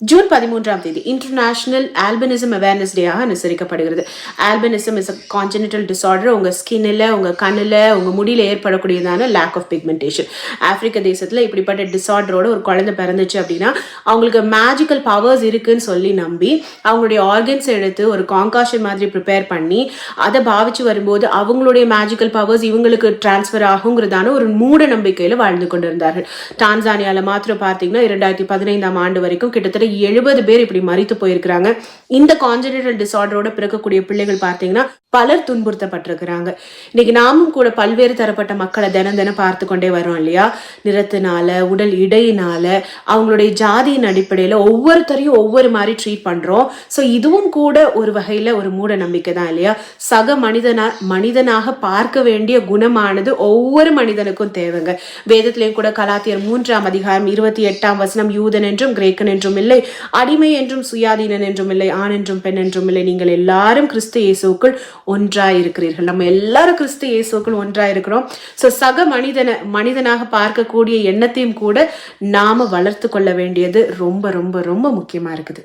June 13 international albinism awareness டேயாக அனுசரிக்கப்படுகிறது. Albinism is a congenital disorder. உங்க ஸ்கின்னில், உங்க கண்ணில், உங்க முடியில ஏற்படக்கூடியதான லேக் ஆஃப் பிக்மெண்டேஷன். ஆப்பிரிக்க தேசத்துல இப்படிப்பட்ட டிசார்டரோட ஒரு குழந்தை பிறந்துச்சு அப்படின்னா அவங்களுக்கு மேஜிக்கல் பவர்ஸ் இருக்குன்னு சொல்லி நம்பி அவங்களுடைய ஆர்கன்ஸ் எடுத்து ஒரு காங்காஷன் மாதிரி ப்ரிப்பேர் பண்ணி அதை பாவிச்சு வரும்போது அவங்களுடைய மேஜிக்கல் பவர்ஸ் இவங்களுக்கு டிரான்ஸ்ஃபர் ஆகுங்கிறதான ஒரு மூட நம்பிக்கையில வாழ்ந்து கொண்டிருந்தார்கள். டான்சானியால மாத்திரம் பார்த்தீங்கன்னா 2015 வரைக்கும் கிட்டத்தட்ட 70 பேர் இப்படி மரித்து போயிருக்கிறாங்க. இந்த கான்ஜெனிட்டல் டிசார்டரோட பிறக்கக்கூடிய பிள்ளைகள் பார்த்தீங்கன்னா பலர் துன்புறுத்தப்பட்டிருக்கிறாங்க. இன்னைக்கு நாமும் கூட பல்வேறு தரப்பட்ட மக்களை தினம் பார்த்து கொண்டே வரோம் இல்லையா? நிறத்தினால, உடல் இடையினால, அவங்களுடைய ஜாதியின் அடிப்படையில ஒவ்வொருத்தரையும் ஒவ்வொரு மாதிரி ட்ரீட் பண்றோம். ஸோ இதுவும் கூட ஒரு வகையில ஒரு மூட நம்பிக்கை தான் இல்லையா? சக மனிதனாக பார்க்க வேண்டிய குணமானது ஒவ்வொரு மனிதனுக்கும் தேவைங்க. வேதத்திலேயும் கூட கலாத்தியர் 3:28 யூதன் என்றும் கிரேக்கன் என்றும் இல்லை, அடிமை என்றும் சுயாதீனன் என்றும் இல்லை, ஆண் என்றும் பெண் என்றும் இல்லை, நீங்கள் எல்லாரும் கிறிஸ்து இயேசுக்குள் ஒன்றாயிருக்கிறீர்கள். நம்ம எல்லாரும் கிறிஸ்து இயேசுக்குள் ஒன்றாயிருக்கிறோம். ஸோ சக மனிதனாக பார்க்கக்கூடிய எண்ணத்தையும் கூட நாம வளர்த்து கொள்ள வேண்டியது ரொம்ப ரொம்ப ரொம்ப முக்கியமா இருக்குது.